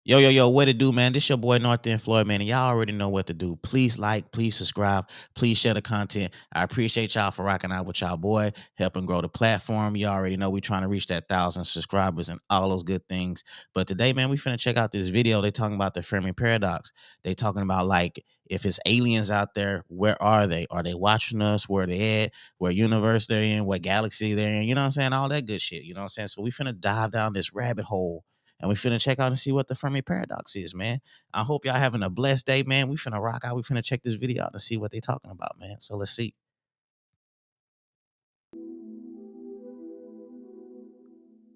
Yo, what it do, man? This your boy North End Floyd, man, and y'all already know what to do. Please like, please subscribe, please share the content. I appreciate y'all for rocking out with y'all boy, helping grow the platform. You already know we trying to reach that 1,000 subscribers and all those good things. But today, man, we finna check out this video. They talking about the Fermi Paradox. They talking about like if it's aliens out there, where are they? Are they watching us? Where they at? What universe they're in? What galaxy they're in? You know what I'm saying? All that good shit. You know what I'm saying? So we finna dive down this rabbit hole and we finna check out and see what the Fermi Paradox is, man. I hope y'all having a blessed day, man. We finna rock out. We finna check this video out and see what they talking about, man. So let's see.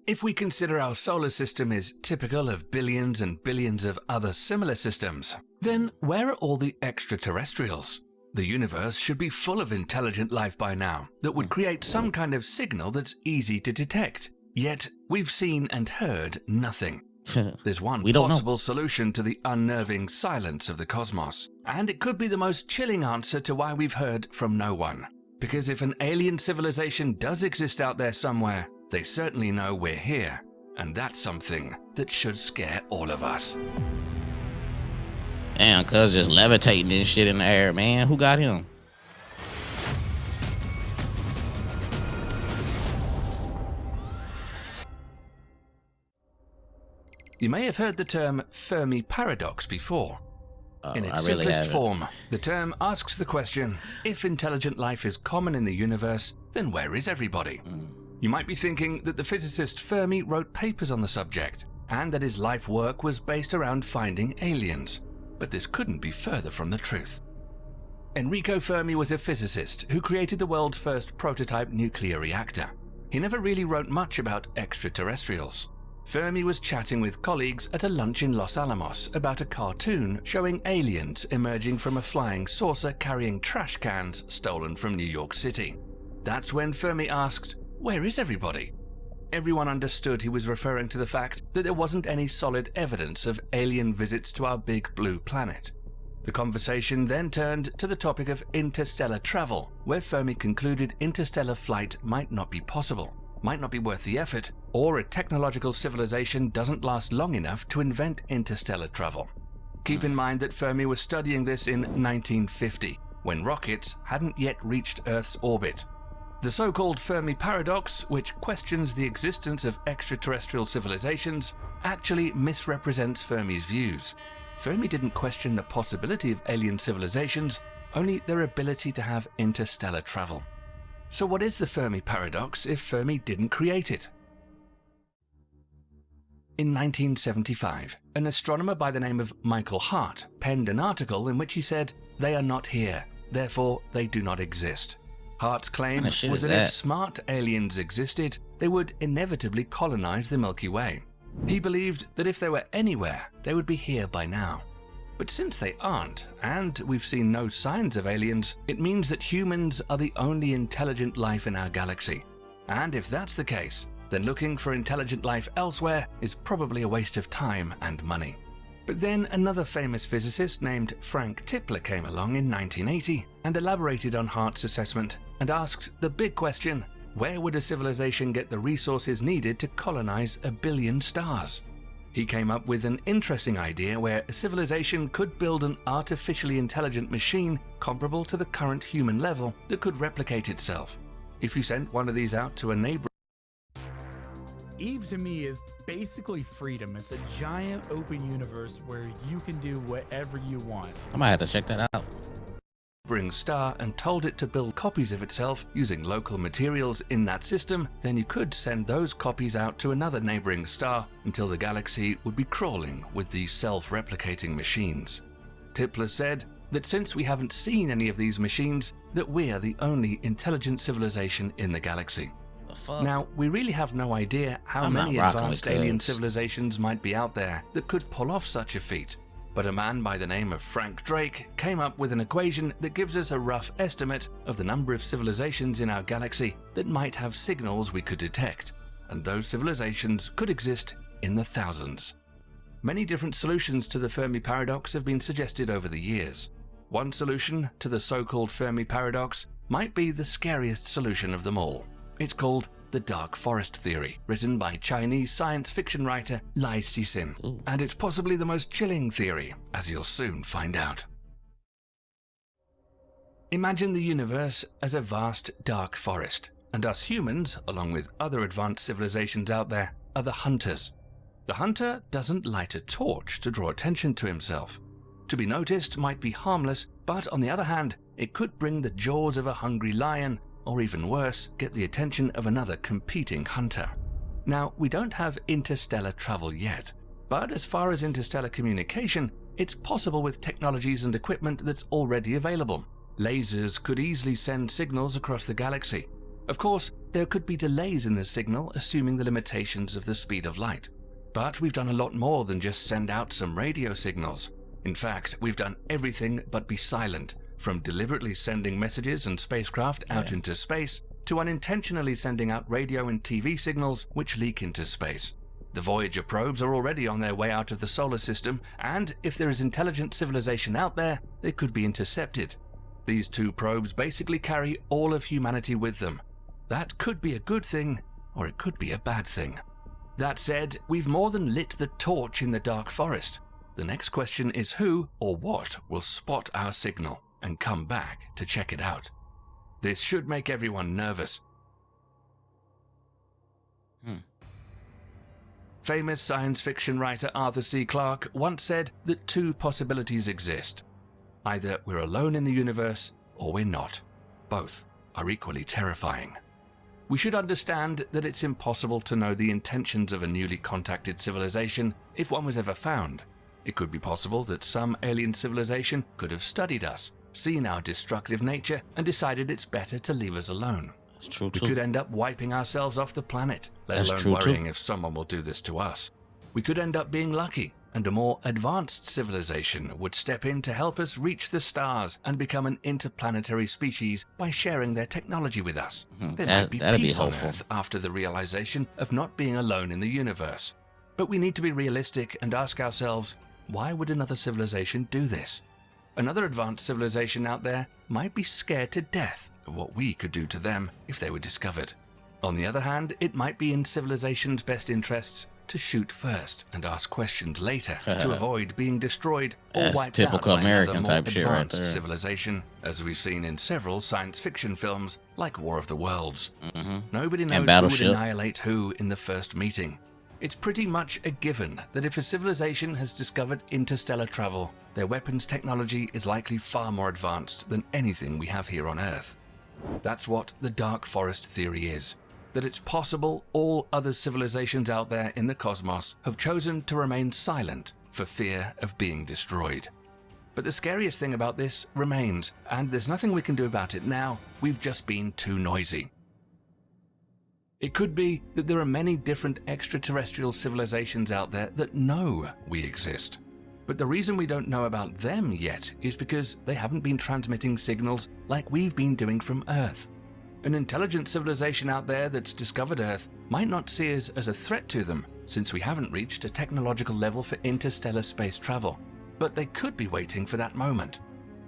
If we consider our solar system is typical of billions and billions of other similar systems, then where are all the extraterrestrials? The universe should be full of intelligent life by now that would create some kind of signal that's easy to detect. Yet, we've seen and heard nothing. There's one possible solution to the unnerving silence of the cosmos, and it could be the most chilling answer to why we've heard from no one. Because if an alien civilization does exist out there somewhere, they certainly know we're here, and that's something that should scare all of us. Damn, cuz just levitating this shit in the air, man. Who got him? You may have heard the term Fermi Paradox before. In its simplest form, the term asks the question, if intelligent life is common in the universe, then where is everybody? You might be thinking that the physicist Fermi wrote papers on the subject, and that his life work was based around finding aliens. But this couldn't be further from the truth. Enrico Fermi was a physicist who created the world's first prototype nuclear reactor. He never really wrote much about extraterrestrials. Fermi was chatting with colleagues at a lunch in Los Alamos about a cartoon showing aliens emerging from a flying saucer carrying trash cans stolen from New York City. That's when Fermi asked, "Where is everybody?" Everyone understood he was referring to the fact that there wasn't any solid evidence of alien visits to our big blue planet. The conversation then turned to the topic of interstellar travel, where Fermi concluded interstellar flight might not be possible, might not be worth the effort, or a technological civilization doesn't last long enough to invent interstellar travel. Keep in mind that Fermi was studying this in 1950, when rockets hadn't yet reached Earth's orbit. The so-called Fermi Paradox, which questions the existence of extraterrestrial civilizations, actually misrepresents Fermi's views. Fermi didn't question the possibility of alien civilizations, only their ability to have interstellar travel. So what is the Fermi Paradox if Fermi didn't create it? In 1975, an astronomer by the name of Michael Hart penned an article in which he said, "They are not here, therefore they do not exist." Hart's claim was that if smart aliens existed, they would inevitably colonize the Milky Way. He believed that if they were anywhere, they would be here by now. But since they aren't, and we've seen no signs of aliens, it means that humans are the only intelligent life in our galaxy. And if that's the case, then looking for intelligent life elsewhere is probably a waste of time and money. But then another famous physicist named Frank Tipler came along in 1980 and elaborated on Hart's assessment and asked the big question, where would a civilization get the resources needed to colonize 1 billion stars? He came up with an interesting idea where a civilization could build an artificially intelligent machine comparable to the current human level that could replicate itself. If you sent one of these out to a neighbor, Eve to me is basically freedom. It's a giant open universe where you can do whatever you want. I might have to check that out. neighboring star and told it to build copies of itself using local materials in that system, then you could send those copies out to another neighboring star until the galaxy would be crawling with these self-replicating machines. Tipler said that since we haven't seen any of these machines, that we're the only intelligent civilization in the galaxy. Now, we really have no idea how many advanced alien civilizations might be out there that could pull off such a feat, but a man by the name of Frank Drake came up with an equation that gives us a rough estimate of the number of civilizations in our galaxy that might have signals we could detect, and those civilizations could exist in the thousands. Many different solutions to the Fermi Paradox have been suggested over the years. One solution to the so-called Fermi Paradox might be the scariest solution of them all. It's called the dark forest theory, written by Chinese science fiction writer Lai Cixin. And it's possibly the most chilling theory, as you'll soon find out. Imagine the universe as a vast dark forest, and us humans, along with other advanced civilizations out there, are the hunters. The hunter doesn't light a torch to draw attention to himself. To be noticed might be harmless, but on the other hand, it could bring the jaws of a hungry lion, or even worse, get the attention of another competing hunter. Now, we don't have interstellar travel yet, but as far as interstellar communication, it's possible with technologies and equipment that's already available. Lasers could easily send signals across the galaxy. Of course, there could be delays in the signal, assuming the limitations of the speed of light. But we've done a lot more than just send out some radio signals. In fact, we've done everything but be silent, from deliberately sending messages and spacecraft out into space, to unintentionally sending out radio and TV signals which leak into space. The Voyager probes are already on their way out of the solar system, and if there is intelligent civilization out there, they could be intercepted. These two probes basically carry all of humanity with them. That could be a good thing, or it could be a bad thing. That said, we've more than lit the torch in the dark forest. The next question is who or what will spot our signal and come back to check it out. This should make everyone nervous. Famous science fiction writer Arthur C. Clarke once said that two possibilities exist. Either we're alone in the universe, or we're not. Both are equally terrifying. We should understand that it's impossible to know the intentions of a newly contacted civilization if one was ever found. It could be possible that some alien civilization could have studied us, seen our destructive nature, and decided it's better to leave us alone. That's true We too. could end up wiping ourselves off the planet, let That's alone true worrying too. if someone will do this to us. We could end up being lucky, and a more advanced civilization would step in to help us reach the stars and become an interplanetary species by sharing their technology with us. There might be that'd be peace on hopeful. Earth after the realization of not being alone in the universe. But we need to be realistic and ask ourselves, why would another civilization do this? Another advanced civilization out there might be scared to death of what we could do to them if they were discovered. On the other hand, it might be in civilization's best interests to shoot first and ask questions later to avoid being destroyed or That's wiped typical out by American another more type shit right advanced there. civilization, as we've seen in several science fiction films like War of the Worlds. Mm-hmm. Nobody knows And who would Battleship. annihilate who in the first meeting. It's pretty much a given that if a civilization has discovered interstellar travel, their weapons technology is likely far more advanced than anything we have here on Earth. That's what the dark forest theory is. That it's possible all other civilizations out there in the cosmos have chosen to remain silent for fear of being destroyed. But the scariest thing about this remains, and there's nothing we can do about it now. We've just been too noisy. It could be that there are many different extraterrestrial civilizations out there that know we exist. But the reason we don't know about them yet is because they haven't been transmitting signals like we've been doing from Earth. An intelligent civilization out there that's discovered Earth might not see us as a threat to them, since we haven't reached a technological level for interstellar space travel. But they could be waiting for that moment.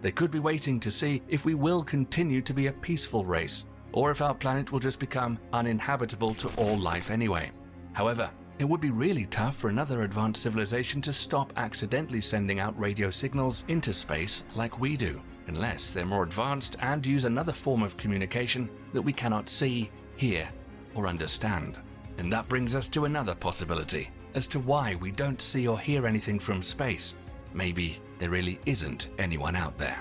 They could be waiting to see if we will continue to be a peaceful race, or if our planet will just become uninhabitable to all life anyway. However, it would be really tough for another advanced civilization to stop accidentally sending out radio signals into space like we do, unless they're more advanced and use another form of communication that we cannot see, hear, or understand. And that brings us to another possibility as to why we don't see or hear anything from space. Maybe there really isn't anyone out there.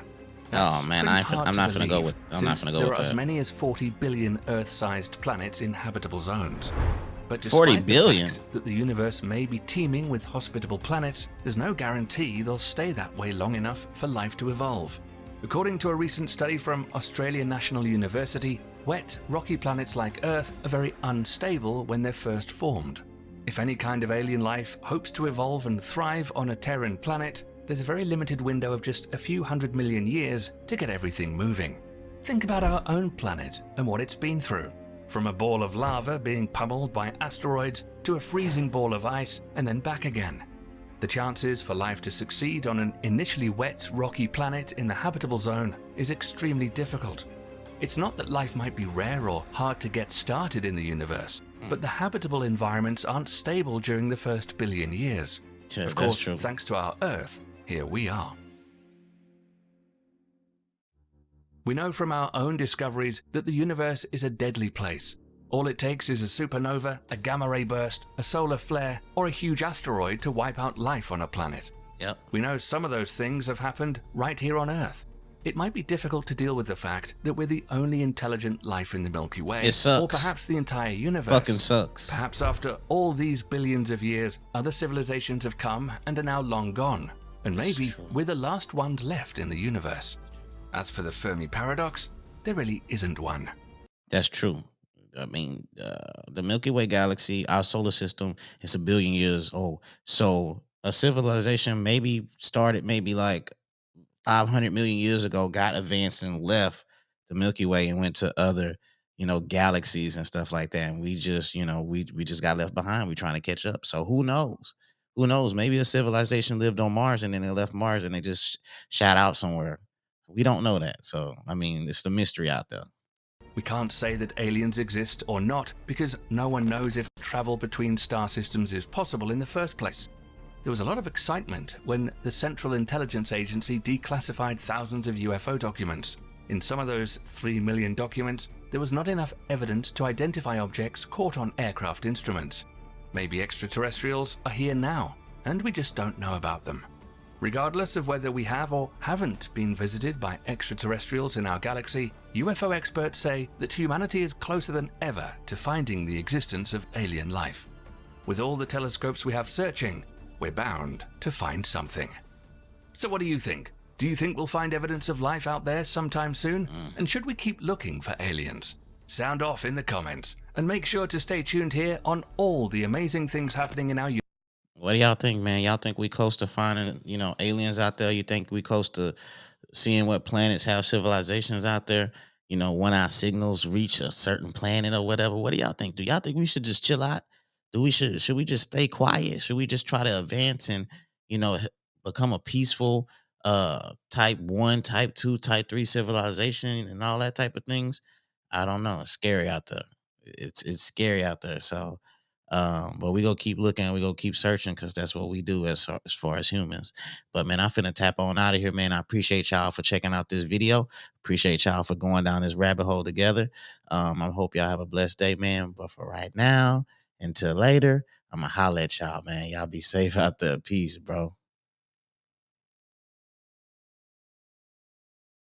Oh man, I'm not gonna go with There are as that. many as 40 billion Earth-sized planets in habitable zones. But 40 despite the billion? fact that the universe may be teeming with hospitable planets, there's no guarantee they'll stay that way long enough for life to evolve. According to a recent study from Australian National University, wet, rocky planets like Earth are very unstable when they're first formed. If any kind of alien life hopes to evolve and thrive on a Terran planet, there's a very limited window of just a few 100 million years to get everything moving. Think about our own planet and what it's been through. From a ball of lava being pummeled by asteroids to a freezing ball of ice and then back again. The chances for life to succeed on an initially wet, rocky planet in the habitable zone is extremely difficult. It's not that life might be rare or hard to get started in the universe, but the habitable environments aren't stable during the first billion years. Yeah, of course, true. thanks to our Earth, here we are. We know from our own discoveries that the universe is a deadly place. All it takes is a supernova, a gamma-ray burst, a solar flare, or a huge asteroid to wipe out life on a planet. Yep. We know some of those things have happened right here on Earth. It might be difficult to deal with the fact that we're the only intelligent life in the Milky Way. It sucks. Or perhaps the entire universe. Fucking sucks. Perhaps after all these billions of years, other civilizations have come and are now long gone. And maybe we're the last ones left in the universe. As for the Fermi Paradox, there really isn't one. That's true. I mean, the Milky Way galaxy, our solar system, is 1 billion years old. So a civilization maybe started maybe like 500 million years ago, got advanced and left the Milky Way and went to other, galaxies and stuff like that. And we just, we just got left behind. We're trying to catch up. So who knows? Who knows? Maybe a civilization lived on Mars and then they left Mars and they just shot out somewhere. We don't know that. So, I mean, it's the mystery out there. We can't say that aliens exist or not because no one knows if travel between star systems is possible in the first place. There was a lot of excitement when the Central Intelligence Agency declassified thousands of UFO documents. In some of those 3 million documents, there was not enough evidence to identify objects caught on aircraft instruments. Maybe extraterrestrials are here now, and we just don't know about them. Regardless of whether we have or haven't been visited by extraterrestrials in our galaxy, UFO experts say that humanity is closer than ever to finding the existence of alien life. With all the telescopes we have searching, we're bound to find something. So what do you think? Do you think we'll find evidence of life out there sometime soon? And should we keep looking for aliens? Sound off in the comments, and make sure to stay tuned here on all the amazing things happening in our universe. What do y'all think, man? Y'all think we close to finding, aliens out there? You think we close to seeing what planets have civilizations out there? When our signals reach a certain planet or whatever. What do y'all think? Do y'all think we should just chill out? Should we just stay quiet? Should we just try to advance and, become a peaceful type 1, type 2, type 3 civilization and all that type of things? I don't know. It's scary out there. It's scary out there. So but we go keep looking, we go keep searching because that's what we do as far as humans. But man, I'm finna tap on out of here, man. I appreciate y'all for checking out this video. Appreciate y'all for going down this rabbit hole together. I hope y'all have a blessed day, man. But for right now, until later, I'm gonna holler at y'all, man. Y'all be safe out there. Peace, bro.